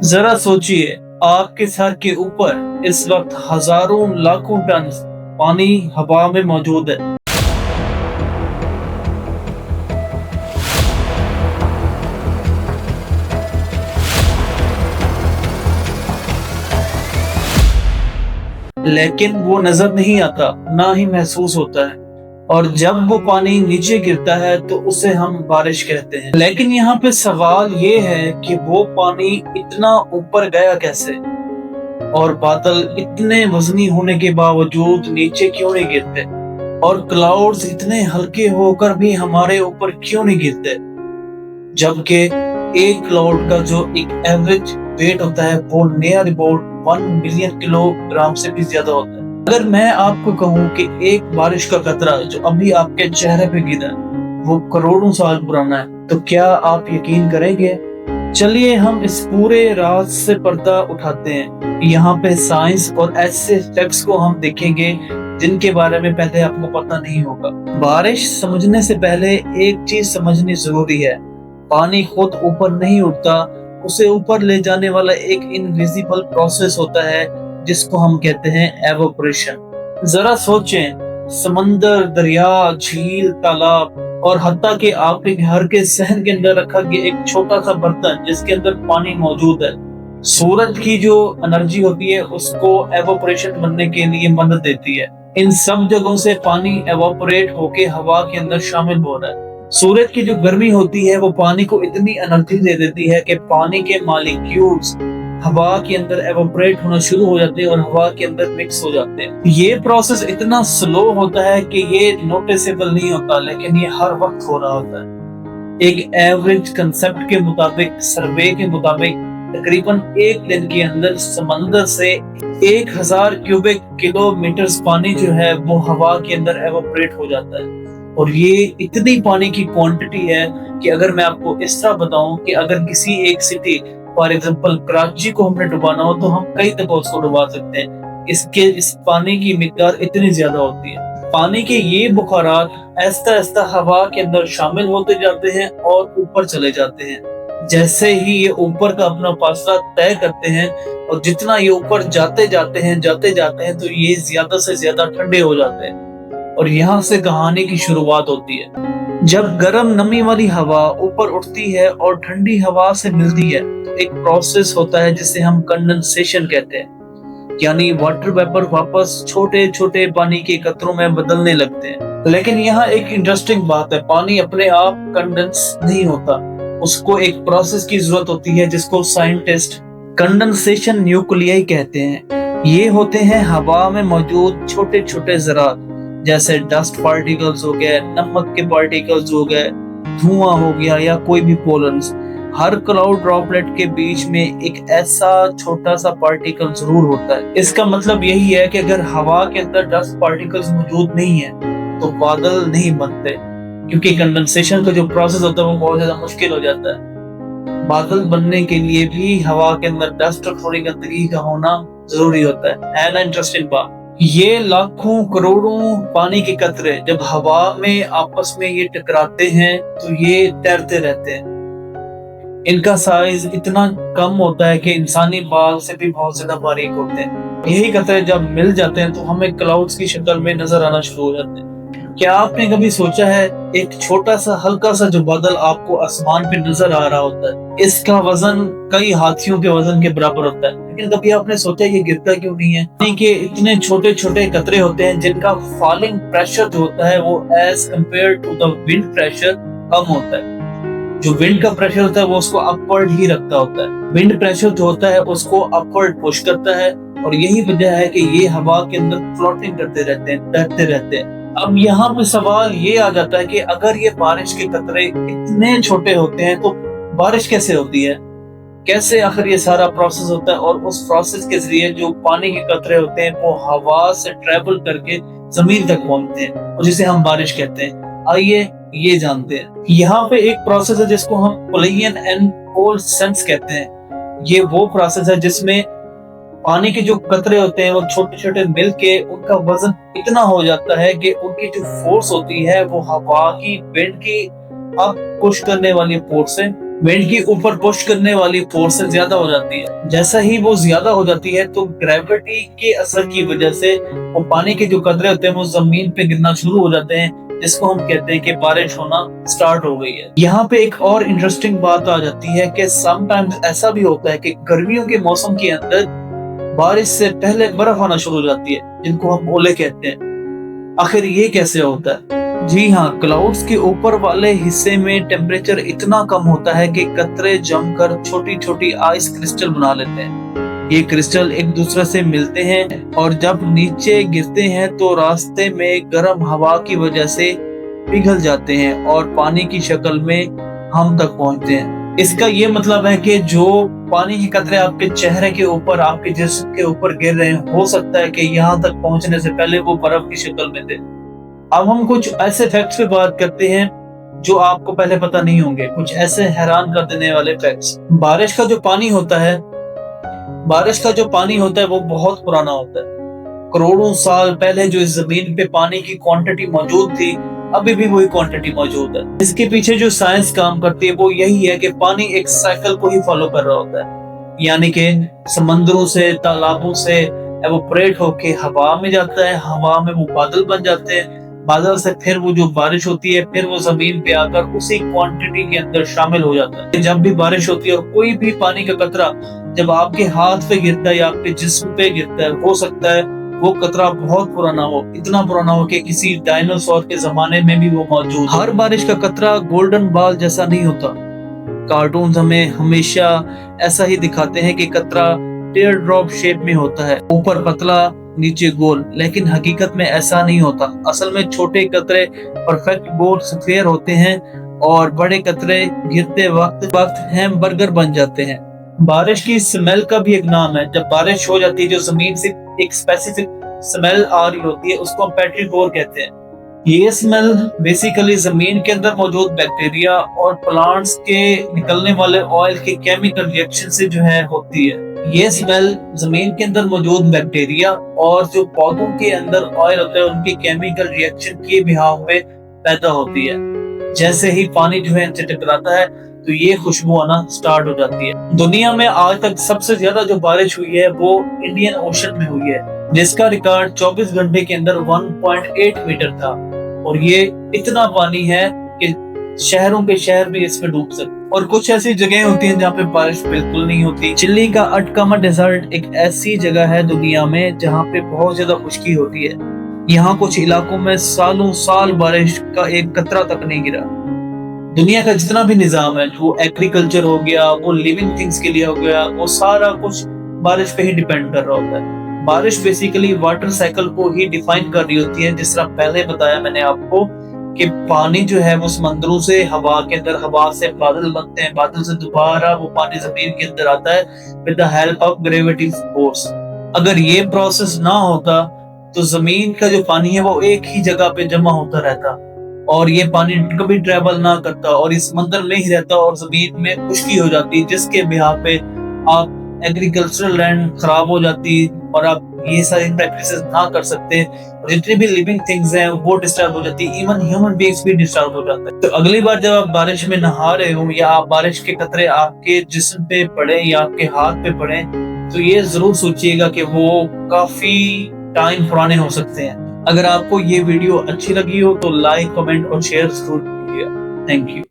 जरा सोचिए, आपके सर के ऊपर इस वक्त हजारों लाखों टन पानी हवा में मौजूद है। लेकिन वो नजर नहीं आता, ना ही महसूस होता है। और जब वो पानी नीचे गिरता है तो उसे हम बारिश कहते हैं। लेकिन यहाँ पे सवाल ये है कि वो पानी इतना ऊपर गया कैसे, और बादल इतने वजनी होने के बावजूद नीचे क्यों नहीं गिरते, और क्लाउड्स इतने हल्के होकर भी हमारे ऊपर क्यों नहीं गिरते, जबकि एक क्लाउड का जो एक एवरेज वेट होता है वो नियर अबाउट 1 बिलियन किलोग्राम से भी ज्यादा होता है। अगर मैं आपको कहूं कि एक बारिश का कतरा जो अभी आपके चेहरे पे गिरा वो करोड़ों साल पुराना है, तो क्या आप यकीन करेंगे? चलिए हम इस पूरे राज से पर्दा उठाते हैं। यहाँ पे साइंस और ऐसे फैक्ट्स को हम देखेंगे जिनके बारे में पहले आपको पता नहीं होगा। बारिश समझने से पहले एक चीज समझनी जरूरी है, पानी खुद ऊपर नहीं उठता, उसे ऊपर ले जाने वाला एक इनविजिबल प्रोसेस होता है जिसको हम कहते हैं एवोपरेशन। जरा सोचें, समंदर, दरिया, झील, तालाब और हत्ता के आपके घर के सहन के अंदर रखा गया एक छोटा सा बर्तन जिसके अंदर पानी मौजूद है, सूरज की जो एनर्जी होती है उसको एवोपरेशन बनने के लिए मदद देती है। इन सब जगहों से पानी एवोपरेट होके हवा के अंदर शामिल हो रहा है। सूरज की जो गर्मी होती है वो पानी को इतनी एनर्जी दे देती है कि पानी के मॉलिक्यूल्स हवा के अंदर एवोपरेट होना शुरू हो जाते हैं और हवा के अंदर मिक्स हो जाते हैं। ये प्रोसेस इतना स्लो होता है कि ये नोटिसेबल नहीं होता, लेकिन ये हर वक्त हो रहा होता है। एक एवरेज कंसेप्ट के मुताबिक, सर्वे के मुताबिक तकरीबन एक दिन के अंदर समंदर से 1000 क्यूबिक किलोमीटर पानी जो है वो हवा के अंदर एवोपरेट हो जाता है। और ये इतनी पानी की क्वांटिटी है कि अगर मैं आपको इस तरह बताऊं कि अगर किसी एक सिटी, फॉर एग्जांपल कराची को हमने डुबाना हो तो हम कई दफा उसको डुबा सकते हैं। इस पानी की मिकदार इतनी ज्यादा होती है। पानी के ये बुखारात आहिस्ता आहिस्ता हवा के अंदर शामिल होते जाते हैं और ऊपर चले जाते हैं। जैसे ही ये ऊपर का अपना फासला तय करते हैं और जितना ये ऊपर जाते जाते हैं तो ये ज्यादा से ज्यादा ठंडे हो जाते हैं। और यहाँ से कहानी की शुरुआत होती है। जब गर्म नमी वाली हवा ऊपर उठती है और ठंडी हवा से मिलती है तो एक प्रोसेस होता है जिसे हम कंडेंसेशन कहते हैं, यानी वाटर वेपर वापस छोटे छोटे पानी के कतरों में बदलने लगते हैं। लेकिन यहाँ एक इंटरेस्टिंग बात है, पानी अपने आप कंडेंस नहीं होता, उसको एक प्रोसेस की जरूरत होती है जिसको साइंटिस्ट कंडेंसेशन न्यूक्लियाई कहते हैं। ये होते हैं हवा में मौजूद छोटे छोटे ज़रात, जैसे डस्ट पार्टिकल्स हो गए, नमक के पार्टिकल्स हो गए, धुआं हो गया या कोई भी पोलन्स। हर क्लाउड ड्रॉपलेट के बीच में एक ऐसा छोटा सा पार्टिकल जरूर होता है। इसका मतलब यही है कि अगर हवा के अंदर डस्ट पार्टिकल्स मौजूद नहीं है तो बादल नहीं बनते, क्योंकि कंडेंसेशन का जो प्रोसेस होता है वो बहुत ज्यादा मुश्किल हो जाता है। बादल बनने के लिए भी हवा के अंदर डस्ट और थोड़ी गंदगी का होना जरूरी होता है ना। इंटरेस्टिंग बात, ये लाखों करोड़ों पानी के कतरे जब हवा में आपस में ये टकराते हैं तो ये तैरते रहते हैं। इनका साइज इतना कम होता है कि इंसानी बाल से भी बहुत ज्यादा बारीक होते हैं। यही कतरे जब मिल जाते हैं तो हमें क्लाउड्स की शक्ल में नजर आना शुरू हो जाते हैं। क्या आपने कभी सोचा है, एक छोटा सा हल्का सा जो बादल आपको आसमान पे नजर आ रहा होता है, इसका वजन कई हाथियों के वजन के बराबर होता है, लेकिन कभी आपने सोचा ये गिरता क्यों नहीं है? कि इतने छोटे छोटे कतरे होते हैं जिनका फॉलिंग प्रेशर जो होता है वो as compared to the wind pressure कम होता है। जो विंड का प्रेशर होता है वो उसको अपवर्ड ही रखता होता है, विंड प्रेशर जो होता है उसको अपवर्ड पुश करता है। और यही वजह है कि ये हवा के अंदर फ्लोटिंग करते रहते हैं, तैरते रहते हैं। अब यहाँ पे सवाल ये आ जाता है कि अगर ये बारिश के कतरे इतने छोटे होते हैं तो बारिश कैसे होती है, कैसे आखिर ये सारा प्रोसेस होता है, और उस प्रोसेस के जरिए जो पानी के कतरे होते हैं वो हवा से ट्रेवल करके जमीन तक पहुंचते हैं और जिसे हम बारिश कहते हैं। आइए ये जानते हैं। यहाँ पे एक प्रोसेस है जिसको हम कोलिजन एंड कोल्ड सेंस कहते हैं। ये वो प्रोसेस है जिसमें पानी के जो कतरे होते हैं वो छोटे छोटे मिल के उनका वजन इतना हो जाता है कि उनकी जो फोर्स होती है वो हवा की, विंड की अप पुश करने वाली फोर्स से विंड की ऊपर पुश करने वाली फोर्स ज्यादा हो जाती है। जैसा ही वो ज्यादा हो जाती है तो ग्रेविटी के असर की वजह से वो पानी के जो कतरे होते हैं वो जमीन पे गिरना शुरू हो जाते हैं, जिसको हम कहते हैं कि बारिश होना स्टार्ट हो गई है। यहाँ पे एक और इंटरेस्टिंग बात आ जाती है कि समटाइम्स ऐसा भी होता है कि गर्मियों के मौसम के अंदर बारिश से पहले बर्फ आना शुरू हो जाती है, जिनको हम ओले कहते हैं। आखिर ये कैसे होता है? जी हाँ, क्लाउड्स के ऊपर वाले हिस्से में टेम्परेचर इतना कम होता है कि कतरे जमकर छोटी छोटी आइस क्रिस्टल बना लेते हैं। ये क्रिस्टल एक दूसरे से मिलते हैं और जब नीचे गिरते हैं तो रास्ते में गर्म हवा की वजह से पिघल जाते हैं और पानी की शक्ल में हम तक पहुंचते हैं। इसका ये मतलब है कि जो पानी के कतरे आपके चेहरे के ऊपर, आपके जिस्म के ऊपर गिर रहे हैं, हो सकता है कि यहाँ तक पहुंचने से पहले वो बर्फ की शक्ल में थे। अब हम कुछ ऐसे फैक्ट्स पे बात करते हैं जो आपको पहले पता नहीं होंगे, कुछ ऐसे हैरान कर देने वाले फैक्ट्स। बारिश का जो पानी होता है वो बहुत पुराना होता है। करोड़ों साल पहले जो इस जमीन पे पानी की क्वांटिटी मौजूद थी, अभी भी वही क्वांटिटी मौजूद है। इसके पीछे जो साइंस काम करती है वो यही है कि पानी एक साइकिल को ही फॉलो कर रहा होता है, यानी कि समंदरों से, तालाबों से एवोपरेट होके हवा में जाता है, हवा में वो बादल बन जाते हैं, बादल से फिर वो जो बारिश होती है फिर वो जमीन पे आकर उसी क्वांटिटी के अंदर शामिल हो जाता है। जब भी बारिश होती है और कोई भी पानी का कतरा जब आपके हाथ पे गिरता है या आपके जिस्म पे गिरता है, हो सकता है वो कतरा बहुत पुराना हो, इतना पुराना हो कि किसी डायनासोर के जमाने में भी वो मौजूद। हर बारिश का कतरा गोल्डन बॉल जैसा नहीं होता। कार्टून हमें हमेशा ऐसा ही दिखाते हैं कि कतरा टीयर ड्रॉप शेप में होता है, ऊपर पतला नीचे गोल, लेकिन हकीकत में ऐसा नहीं होता। असल में छोटे कतरे परफेक्ट गोल स्फीयर होते हैं और बड़े कतरे गिरते वक्त हैमबर्गर बन जाते हैं। बारिश की स्मेल का भी एक नाम है। जब बारिश हो जाती है जो जमीन से एक स्पेसिफिक स्मेल आ रही होती है उसको हम पेट्रीकोर कहते हैं। ये स्मेल बेसिकली जमीन के अंदर मौजूद बैक्टीरिया और प्लांट्स के निकलने वाले ऑयल के केमिकल रिएक्शन से जो है होती है। ये स्मेल जमीन के अंदर मौजूद बैक्टीरिया और जो पौधों के अंदर ऑयल होता है उनके केमिकल रिएक्शन के बिहाव में पैदा होती है। जैसे ही पानी जो है इनसे टकराता है तो ये खुशबू आना स्टार्ट हो जाती है। दुनिया में आज तक सबसे ज्यादा जो बारिश हुई है वो इंडियन ओशन में हुई है, जिसका रिकॉर्ड 24 घंटे के अंदर 1.8 मीटर था। और ये इतना पानी है कि शहरों के शहर भी इसमें डूब सकते। और कुछ ऐसी जगह होती हैं जहाँ पे बारिश बिल्कुल नहीं होती। चिली का अटकामा डेजर्ट एक ऐसी जगह है दुनिया में जहाँ पे बहुत ज्यादा खुश्की होती है। यहाँ कुछ इलाकों में सालों साल बारिश का एक कतरा तक नहीं गिरा। दुनिया का जितना भी निजाम है, वो एग्रीकल्चर हो गया, वो लिविंग थिंग्स के लिए हो गया, वो सारा कुछ बारिश पे ही डिपेंड कर रहा होता है। बारिश बेसिकली वाटर साइकिल को ही डिफाइन कर रही होती है। जिस तरह पहले बताया मैंने आपको कि पानी जो है वो समंदरों से हवा के अंदर, हवा से बादल बनते हैं, बादल से दोबारा वो पानी जमीन के अंदर आता है with the help of gravity force. अगर ये प्रोसेस ना होता तो जमीन का जो पानी है वो एक ही जगह पे जमा होता रहता और ये पानी कभी ट्रेवल ना करता और इस समंदर में ही रहता और जमीन में खुश्की हो जाती, जिसके बिहार पे आप एग्रीकल्चरल लैंड खराब हो जाती और आप ये सारी प्रैक्टिसेस ना कर सकते और जितनी भी लिविंग थिंग्स हैं वो डिस्टर्ब हो जाती, इवन ह्यूमन बीइंग्स भी डिस्टर्ब हो जाता है। तो अगली बार जब आप बारिश में नहा रहे हो या आप बारिश के कतरे आपके जिस्म पे पड़े या आपके हाथ पे पड़े तो ये जरूर सोचिएगा कि वो काफी टाइम पुराने हो सकते हैं। अगर आपको ये वीडियो अच्छी लगी हो तो लाइक, कमेंट और शेयर जरूर कीजिएगा। Thank you.